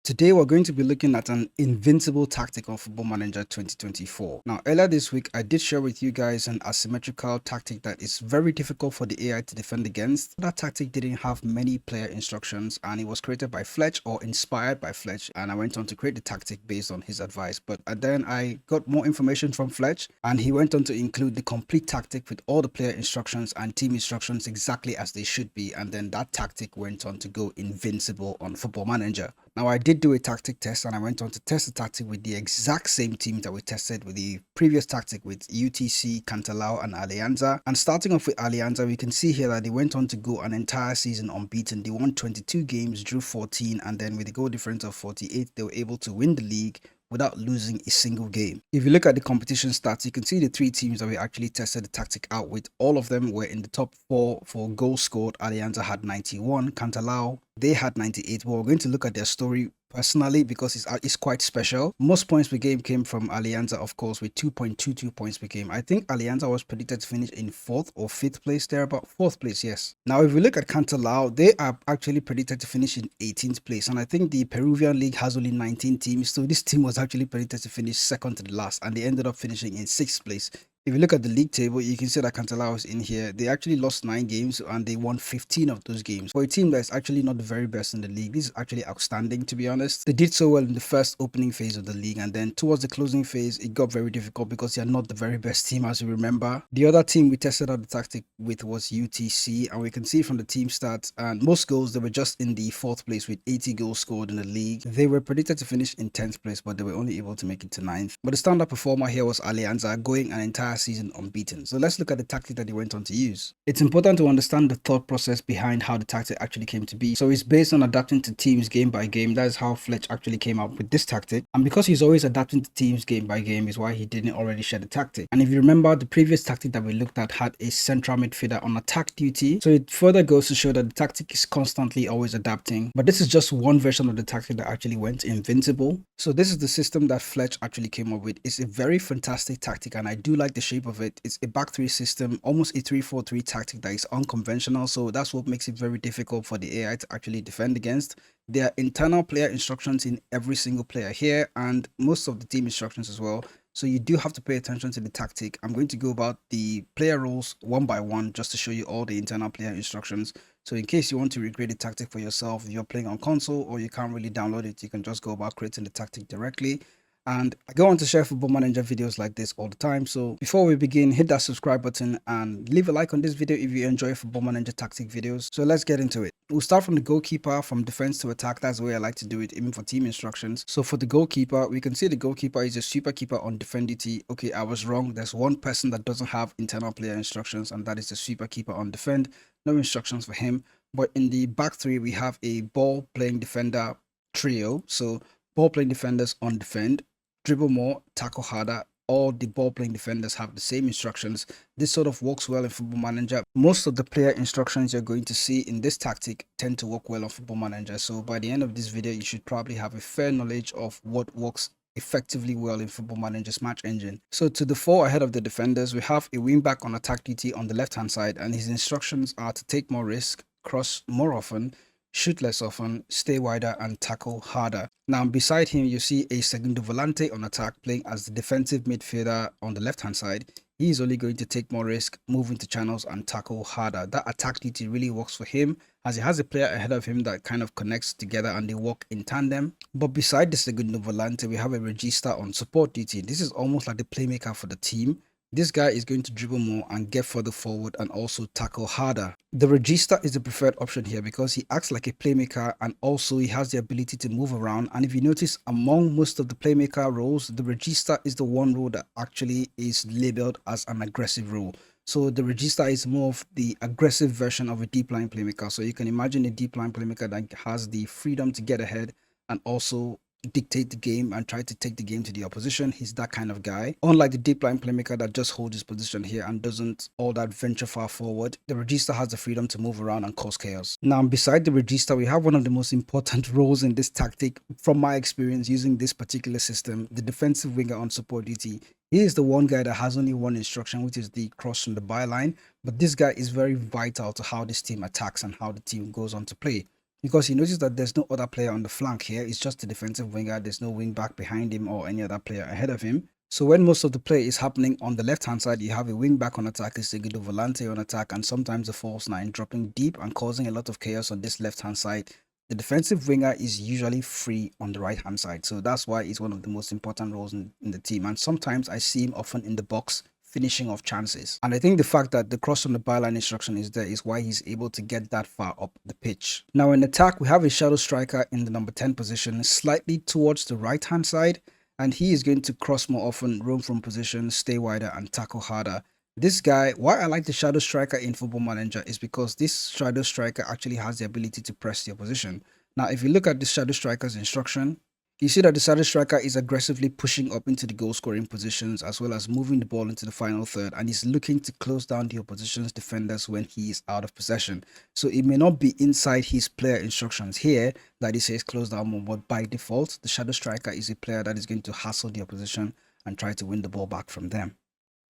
Today we're going to be looking at an invincible tactic on Football Manager 2024. Now earlier this week I did share with you guys an asymmetrical tactic that is very difficult for the AI to defend against. That tactic didn't have many player instructions and it was created by Fletch or inspired by Fletch, and I went on to create the tactic based on his advice. But then I got more information from Fletch and he went on to include the complete tactic with all the player instructions and team instructions exactly as they should be, and then that tactic went on to go invincible on Football Manager. Now I did do a tactic test and I went on to test the tactic with the exact same team that we tested with the previous tactic with UTC, Cantalao and Alianza. And starting off with Alianza, we can see here that they went on to go an entire season unbeaten. They won 22 games, drew 14, and then with a goal difference of 48, they were able to win the league without losing a single game. If you look at the competition stats, you can see the three teams that we actually tested the tactic out with. All of them were in the top 4 for goals scored. Alianza had 91, Cantalao, they had 98. Well, we're going to look at their story personally because it's quite special. Most points per game came from Alianza, of course, with 2.22 points per game. I think Alianza was predicted to finish in 4th or 5th place, there about 4th place, yes. Now, if we look at Cantalao, they are actually predicted to finish in 18th place, and I think the Peruvian league has only 19 teams, so this team was actually predicted to finish second to the last, and they ended up finishing in 6th place. If you look at the league table, you can see that Cantalao is in here. They actually lost 9 games and they won 15 of those games. For a team that's actually not the very best in the league, this is actually outstanding, to be honest. They did so well in the first opening phase of the league, and then towards the closing phase, it got very difficult because they are not the very best team, as you remember. The other team we tested out the tactic with was UTC, and we can see from the team stats and most goals, they were just in the 4th place with 80 goals scored in the league. They were predicted to finish in 10th place, but they were only able to make it to 9th. But the standout performer here was Alianza, going an entire season unbeaten. So let's look at the tactic that they went on to use. It's important to understand the thought process behind how the tactic actually came to be. So it's based on adapting to teams game by game. That is how Fletch actually came up with this tactic. And because he's always adapting to teams game by game is why he didn't already share the tactic. And if you remember, the previous tactic that we looked at had a central midfielder on attack duty. So it further goes to show that the tactic is constantly always adapting. But this is just one version of the tactic that actually went invincible. So this is the system that Fletch actually came up with. It's a very fantastic tactic and I do like the shape of it. It's a back 3 system, almost a 3-4-3 tactic that is unconventional, so that's what makes it very difficult for the AI to actually defend against. There are internal player instructions in every single player here and most of the team instructions as well, so you do have to pay attention to the tactic. I'm going to go about the player roles one by one just to show you all the internal player instructions. So in case you want to recreate the tactic for yourself, if you're playing on console or you can't really download it, you can just go about creating the tactic directly. And I go on to share Football Manager videos like this all the time. So before we begin, hit that subscribe button and leave a like on this video if you enjoy Football Manager tactic videos. So let's get into it. We'll start from the goalkeeper, from defense to attack. That's the way I like to do it, even for team instructions. So for the goalkeeper, we can see the goalkeeper is a super keeper on defend duty. Okay, I was wrong. There's one person that doesn't have internal player instructions, and that is the super keeper on defend. No instructions for him. But in the back 3, we have a ball playing defender trio. So ball playing defenders on defend, dribble more, tackle harder. All the ball playing defenders have the same instructions. This sort of works well in Football Manager. Most of the player instructions you're going to see in this tactic tend to work well on Football Manager. So by the end of this video, you should probably have a fair knowledge of what works effectively well in Football Manager's match engine. So to the 4 ahead of the defenders, we have a wingback on attack duty on the left hand side, and his instructions are to take more risk, cross more often, shoot less often, stay wider and tackle harder. Now beside him you see a segundo volante on attack playing as the defensive midfielder on the left hand side. He is only going to take more risk, move into channels and tackle harder. That attack duty really works for him as he has a player ahead of him that kind of connects together and they work in tandem. But beside the segundo volante, we have a regista on support duty. This is almost like the playmaker for the team. This guy is going to dribble more and get further forward and also tackle harder. The regista is the preferred option here because he acts like a playmaker and also he has the ability to move around. And if you notice, among most of the playmaker roles, the regista is the one role that actually is labeled as an aggressive role. So the regista is more of the aggressive version of a deep line playmaker. So you can imagine a deep line playmaker that has the freedom to get ahead and also dictate the game and try to take the game to the opposition. He's that kind of guy. Unlike the deep line playmaker that just holds his position here and doesn't all that venture far forward, the regista has the freedom to move around and cause chaos. Now beside the regista, we have one of the most important roles in this tactic from my experience using this particular system, the defensive winger on support duty. He is the one guy that has only one instruction, which is the cross from the byline, but this guy is very vital to how this team attacks and how the team goes on to play. because you notice that there's no other player on the flank here. It's just the defensive winger. There's no wing back behind him or any other player ahead of him. So when most of the play is happening on the left-hand side, you have a wing back on attack, a segundo volante on attack, and sometimes a false nine dropping deep and causing a lot of chaos on this left-hand side. The defensive winger is usually free on the right-hand side. So that's why it's one of the most important roles in the team. And sometimes I see him often in the box, finishing off chances. And I think the fact that the cross on the byline instruction is there is why he's able to get that far up the pitch. Now in attack, we have a shadow striker in the number 10 position, slightly towards the right hand side, and he is going to cross more often, roam from position, stay wider, and tackle harder. This guy, why I like the shadow striker in Football Manager is because this shadow striker actually has the ability to press the opposition. Now if you look at the shadow striker's instruction, you see that the shadow striker is aggressively pushing up into the goal scoring positions as well as moving the ball into the final third, and he's looking to close down the opposition's defenders when he is out of possession. So it may not be inside his player instructions here that he says close down more, but by default the shadow striker is a player that is going to hassle the opposition and try to win the ball back from them.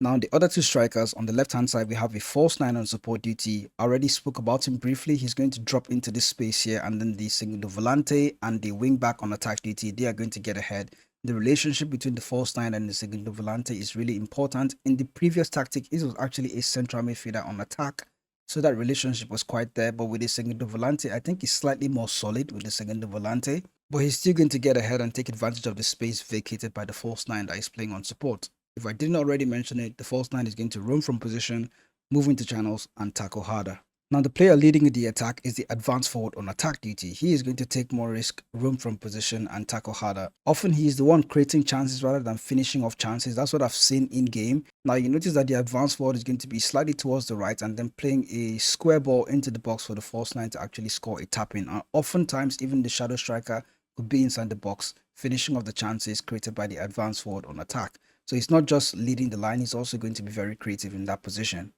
Now, the other two strikers on the left-hand side, we have a false nine on support duty. I already spoke about him briefly. He's going to drop into this space here, and then the segundo volante and the wing back on attack duty, they are going to get ahead. The relationship between the false nine and the segundo volante is really important. In the previous tactic, it was actually a central midfielder on attack, so that relationship was quite there. But with the segundo volante, I think he's slightly more solid with the segundo volante, but he's still going to get ahead and take advantage of the space vacated by the false nine that is playing on support. If I didn't already mention it, the false nine is going to roam from position, move into channels, and tackle harder. Now, the player leading the attack is the advanced forward on attack duty. He is going to take more risk, roam from position, and tackle harder. Often, he is the one creating chances rather than finishing off chances. That's what I've seen in game. Now, you notice that the advanced forward is going to be slightly towards the right and then playing a square ball into the box for the false nine to actually score a tap-in. And oftentimes, even the shadow striker could be inside the box, finishing off the chances created by the advanced forward on attack. So he's not just leading the line, he's also going to be very creative in that position.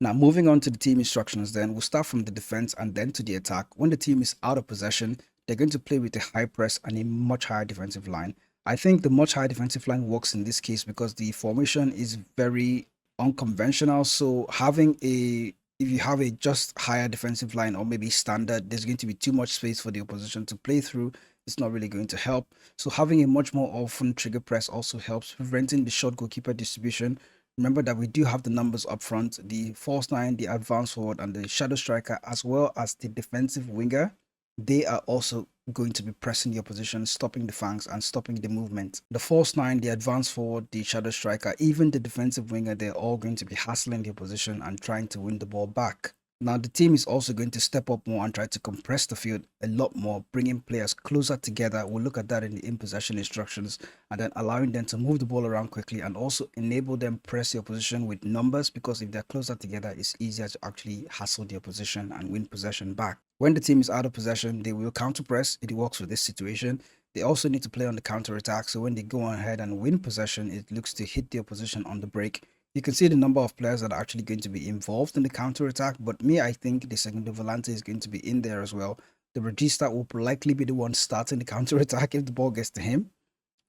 Now, moving on to the team instructions then, we'll start from the defense and then to the attack. When the team is out of possession, they're going to play with a high press and a much higher defensive line. I think the much higher defensive line works in this case because the formation is very unconventional. So if you have a just higher defensive line or maybe standard, there's going to be too much space for the opposition to play through. It's not really going to help. So having a much more often trigger press also helps, preventing the short goalkeeper distribution. Remember that we do have the numbers up front, the false nine, the advanced forward, and the shadow striker, as well as the defensive winger. They are also going to be pressing the opposition, stopping the flanks and stopping the movement. The false nine, the advanced forward, the shadow striker, even the defensive winger, they're all going to be hassling the opposition and trying to win the ball back. Now, the team is also going to step up more and try to compress the field a lot more, bringing players closer together. We'll look at that in the in-possession instructions, and then allowing them to move the ball around quickly and also enable them press the opposition with numbers, because if they're closer together, it's easier to actually hassle the opposition and win possession back. When the team is out of possession, they will counter press. It works for this situation. They also need to play on the counter attack, so when they go ahead and win possession, it looks to hit the opposition on the break. You can see the number of players that are actually going to be involved in the counter attack, but I think the segundo volante is going to be in there as well. The regista will likely be the one starting the counter attack if the ball gets to him.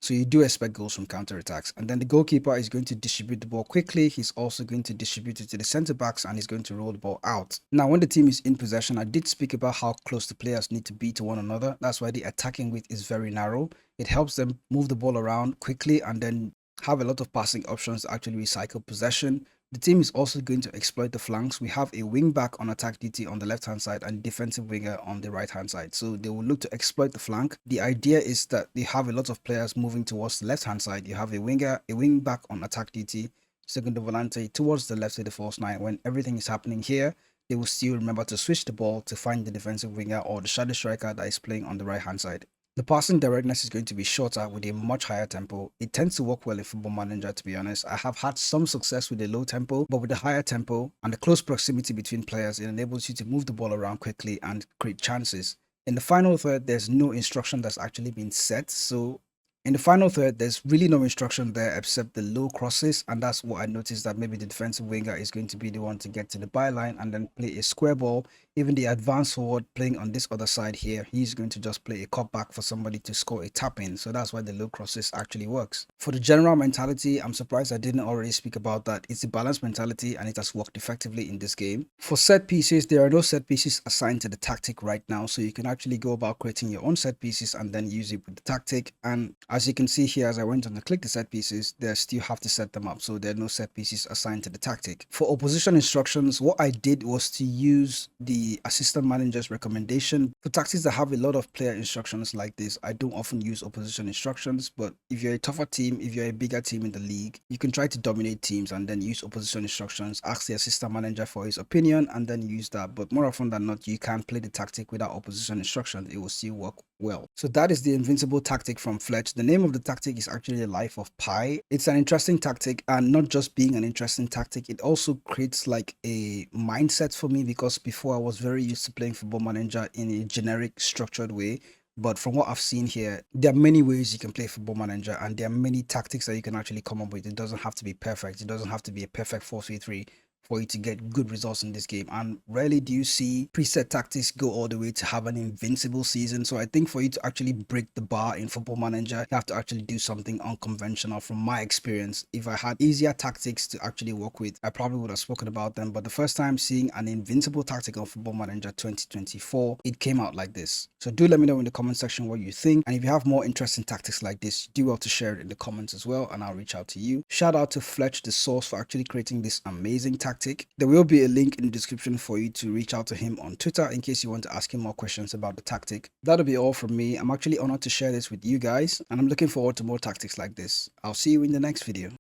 So you do expect goals from counter attacks. And then the goalkeeper is going to distribute the ball quickly. He's also going to distribute it to the center backs and he's going to roll the ball out. Now, when the team is in possession, I did speak about how close the players need to be to one another. That's why the attacking width is very narrow. It helps them move the ball around quickly and then have a lot of passing options to actually recycle possession. The team is also going to exploit the flanks. We have a wing back on attack duty on the left hand side and defensive winger on the right hand side. So they will look to exploit the flank. The idea is that they have a lot of players moving towards the left hand side. You have a wing back on attack duty, segundo volante towards the left of the false nine. When everything is happening here, they will still remember to switch the ball to find the defensive winger or the shadow striker that is playing on the right hand side. The passing directness is going to be shorter with a much higher tempo. It tends to work well in Football Manager, to be honest. I have had some success with a low tempo, but with the higher tempo and the close proximity between players, it enables you to move the ball around quickly and create chances. In the final third, there's no instruction that's actually been set. So in the final third, there's really no instruction there except the low crosses, and that's what I noticed, that maybe the defensive winger is going to be the one to get to the byline and then play a square ball Even the advanced forward playing on this other side here, he's going to just play a cutback for somebody to score a tap in. So that's why the low crosses actually works. For the general mentality, I'm surprised I didn't already speak about that. It's a balanced mentality and it has worked effectively in this game. For set pieces, there are no set pieces assigned to the tactic right now. So you can actually go about creating your own set pieces and then use it with the tactic. And as you can see here, as I went on to click the set pieces, they still have to set them up. So there are no set pieces assigned to the tactic. For opposition instructions, what I did was to use the assistant manager's recommendation. For tactics that have a lot of player instructions like this, I don't often use opposition instructions, but if you're a tougher team, if you're a bigger team in the league, you can try to dominate teams and then use opposition instructions, ask the assistant manager for his opinion and then use that. But more often than not, you can't play the tactic without opposition instructions. It will still work well. So that is the Invincible tactic from Fletch. The name of the tactic is actually the Life of Pi. It's an interesting tactic, and not just being an interesting tactic, it also creates like a mindset for me, because before I was very used to playing Football Manager in a generic structured way. But from what I've seen here, there are many ways you can play Football Manager, and there are many tactics that you can actually come up with. It doesn't have to be perfect. It doesn't have to be a perfect 4-3-3 for you to get good results in this game. And rarely do you see preset tactics go all the way to have an invincible season. So I think for you to actually break the bar in Football Manager, you have to actually do something unconventional. From my experience, if I had easier tactics to actually work with, I probably would have spoken about them. But the first time seeing an invincible tactic on Football Manager 2024, it came out like this. So do let me know in the comment section what you think. And if you have more interesting tactics like this, do well to share it in the comments as well, and I'll reach out to you. Shout out to Fletch, the source, for actually creating this amazing tactic. There will be a link in the description for you to reach out to him on Twitter in case you want to ask him more questions about the tactic. That'll be all from me. I'm actually honored to share this with you guys, and I'm looking forward to more tactics like this. I'll see you in the next video.